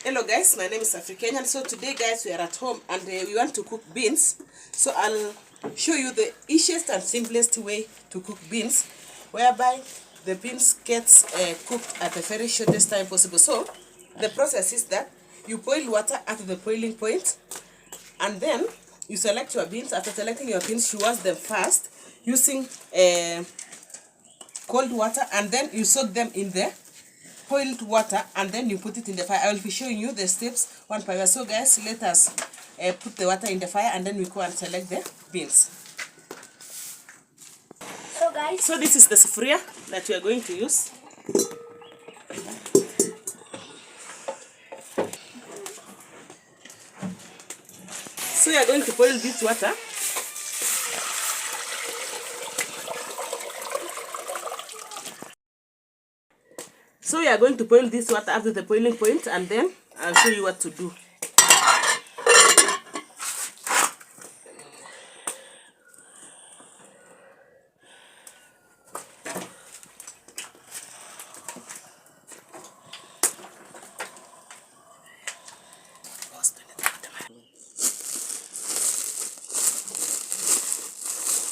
Hello guys, my name is African. So today guys, we are at home and we want to cook beans. So I'll show you the easiest and simplest way to cook beans, whereby the beans gets cooked at the very shortest time possible. So the process is that you boil water at the boiling point, and then you select your beans. After selecting your beans, you wash them first using cold water, and then you soak them in the boiled water, and then you put it in the fire. I will be showing you the steps one by one. So guys, let us put the water in the fire, and then we go and select the beans. So this is the sufuria that we are going to use. So we are going to boil this water. So we are going to boil this water up to the boiling point, and then I'll show you what to do.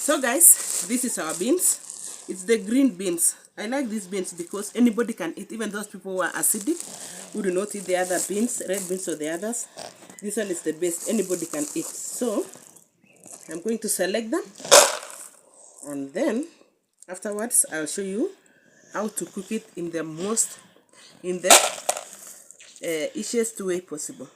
So guys, this is our beans. It's the green beans. I like these beans because anybody can eat, even those people who are acidic, who do not eat the other beans, red beans or the others. This one is the best, anybody can eat. So I'm going to select them, and then afterwards I'll show you how to cook it in the easiest way possible.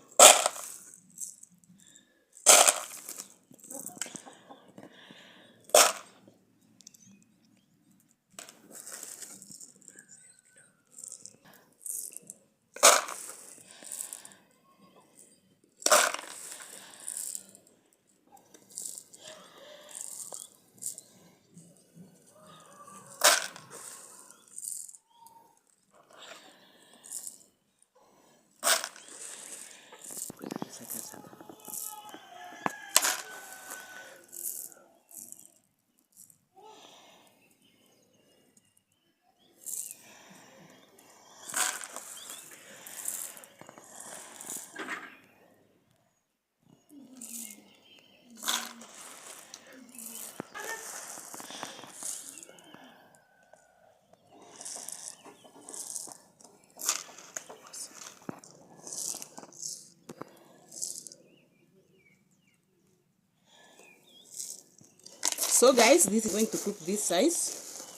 So guys, this is going to cook this size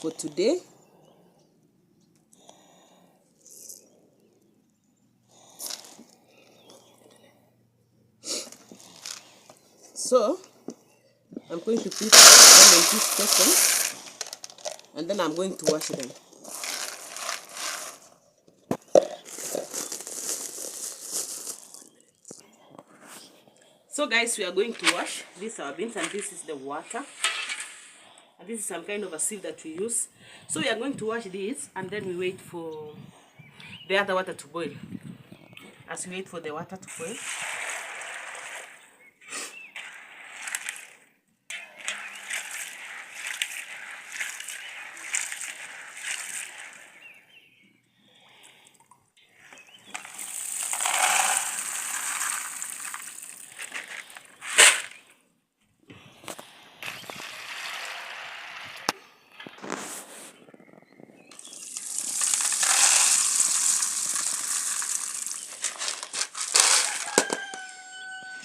for today. So I'm going to put them in this section, and then I'm going to wash them. So guys, we are going to wash this our beans, and this is the water, and this is some kind of a sieve that we use. So we are going to wash this, and then we wait for the other water to boil. As we wait for the water to boil,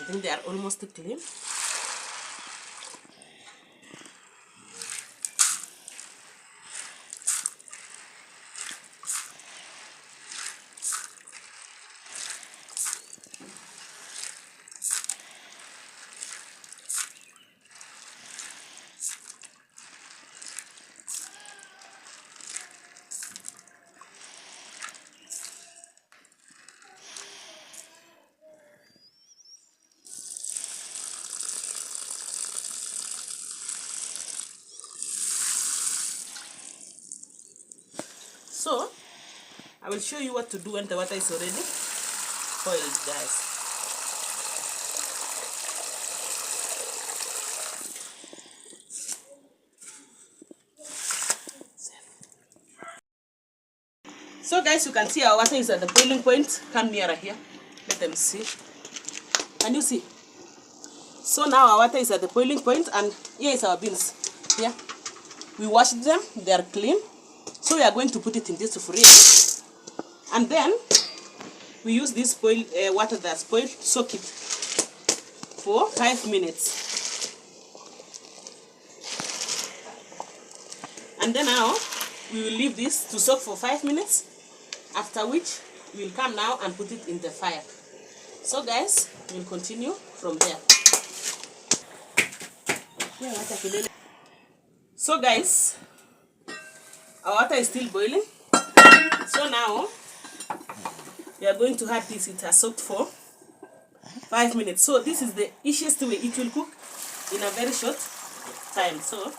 I think they are almost clean. So I will show you what to do when the water is already boiled, guys. So guys, you can see our water is at the boiling point. Come nearer here. Let them see. Can you see? So now our water is at the boiling point, and here is our beans. Here. We washed them. They are clean. So we are going to put it in this fridge. And then we use this boiled water that's boiled, soak it for 5 minutes. And then now we will leave this to soak for 5 minutes. After which we will come now and put it in the fire. So guys, we'll continue from there. So guys, our water is still boiling. So now we are going to have this. It has soaked for 5 minutes. So this is the easiest way. It will cook in a very short time. So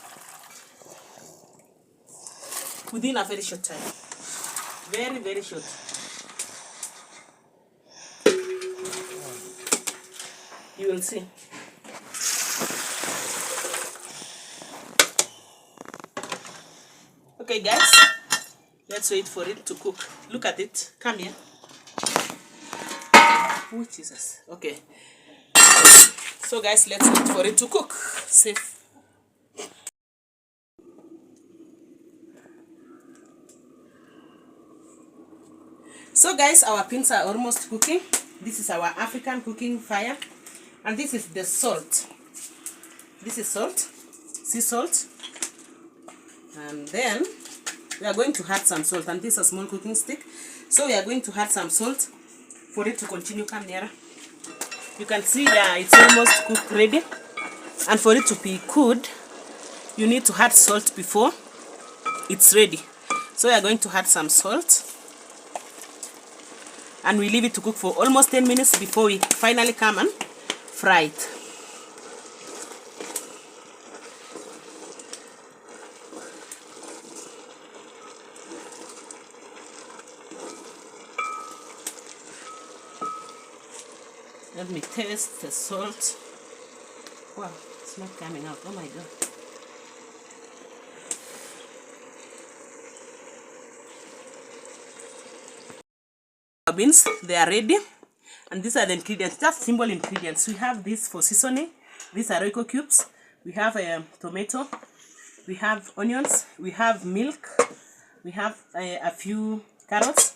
within a very short time. Very, very short. You will see. Okay guys, let's wait for it to cook. Look at it. Come here. Oh Jesus. Okay. So guys, let's wait for it to cook. Safe. So guys, our beans are almost cooking. This is our African cooking fire. And this is the salt. This is salt. Sea salt. And then we are going to add some salt. And this is a small cooking stick. So we are going to add some salt for it to continue. Come nearer. You can see that it's almost cooked ready. And for it to be good, you need to add salt before it's ready. So we are going to add some salt. And we leave it to cook for almost 10 minutes before we finally come and fry it. Let me taste the salt. Wow, it's not coming out. Oh my God. Our beans, they are ready. And these are the ingredients, just simple ingredients. We have this for seasoning. These are Royco cubes. We have a tomato. We have onions. We have milk. We have a few carrots.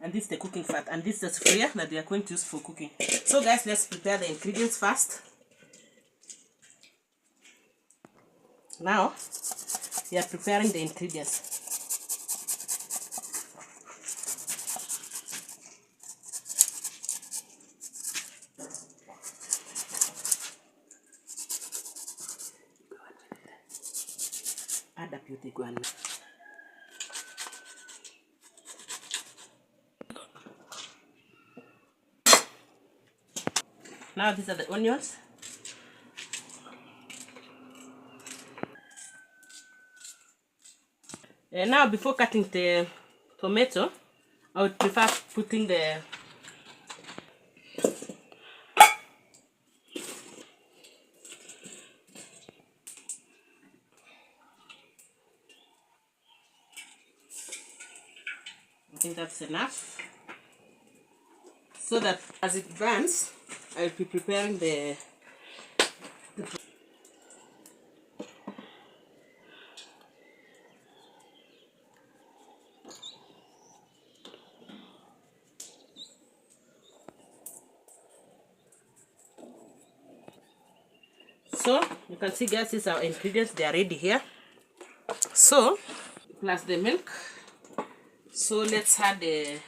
And this is the cooking fat. And this is the sufuria that we are going to use for cooking. So guys, let's prepare the ingredients first. Now, we are preparing the ingredients. Add up your take one. Now these are the onions. Now before cutting the tomato, I would prefer putting the I think that's enough. So that as it burns, I will be preparing the So you can see, guys, these are our ingredients. They are ready here. So plus the milk. So let's add this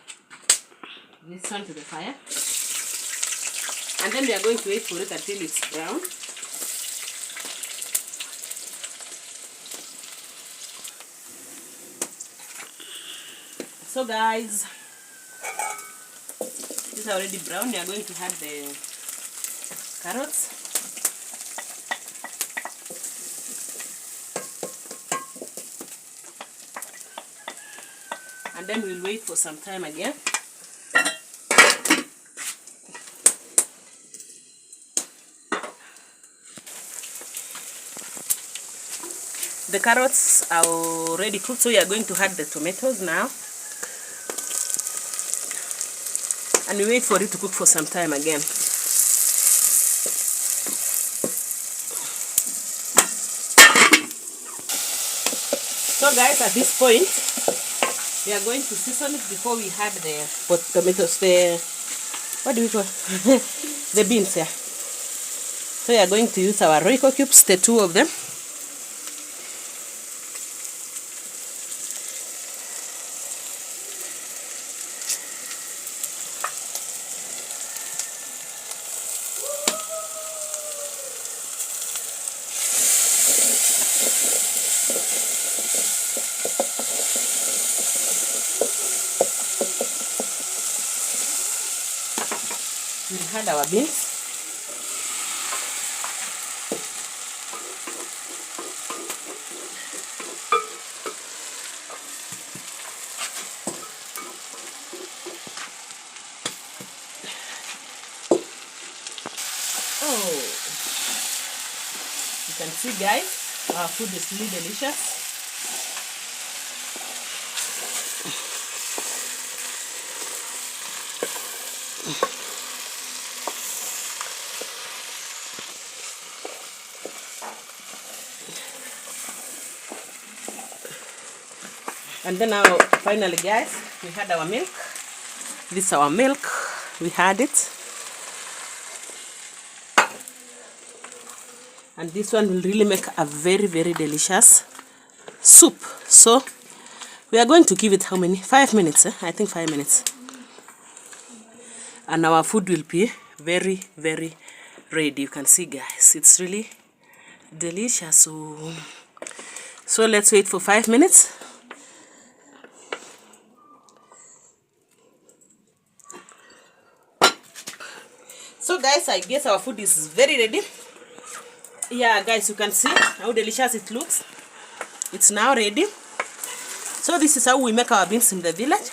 one to the fire, and then we are going to wait for it until it's brown. So guys, this is already brown. We are going to add the carrots. And then we'll wait for some time again. The carrots are already cooked, so we are going to add the tomatoes now. And we wait for it to cook for some time again. So guys, at this point, we are going to season it before we add the tomatoes, what do we call the beans here. So we are going to use our Royco cubes, the 2 of them. We'll add our beans. Oh, you can see, guys, our food is really delicious. And then now, finally, guys, we had our milk. This is our milk. We had it. And this one will really make a very, very delicious soup. So we are going to give it how many? 5 minutes, I think 5 minutes. And our food will be very, very ready. You can see, guys, it's really delicious. So let's wait for 5 minutes. So guys, I guess our food is very ready. Yeah, guys, you can see how delicious it looks. It's now ready. So this is how we make our beans in the village.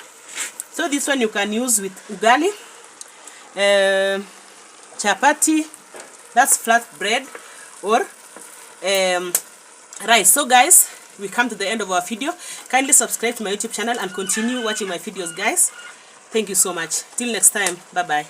So this one you can use with ugali, chapati, that's flat bread, or rice. So guys, we come to the end of our video. Kindly subscribe to my YouTube channel and continue watching my videos, guys. Thank you so much. Till next time, bye bye.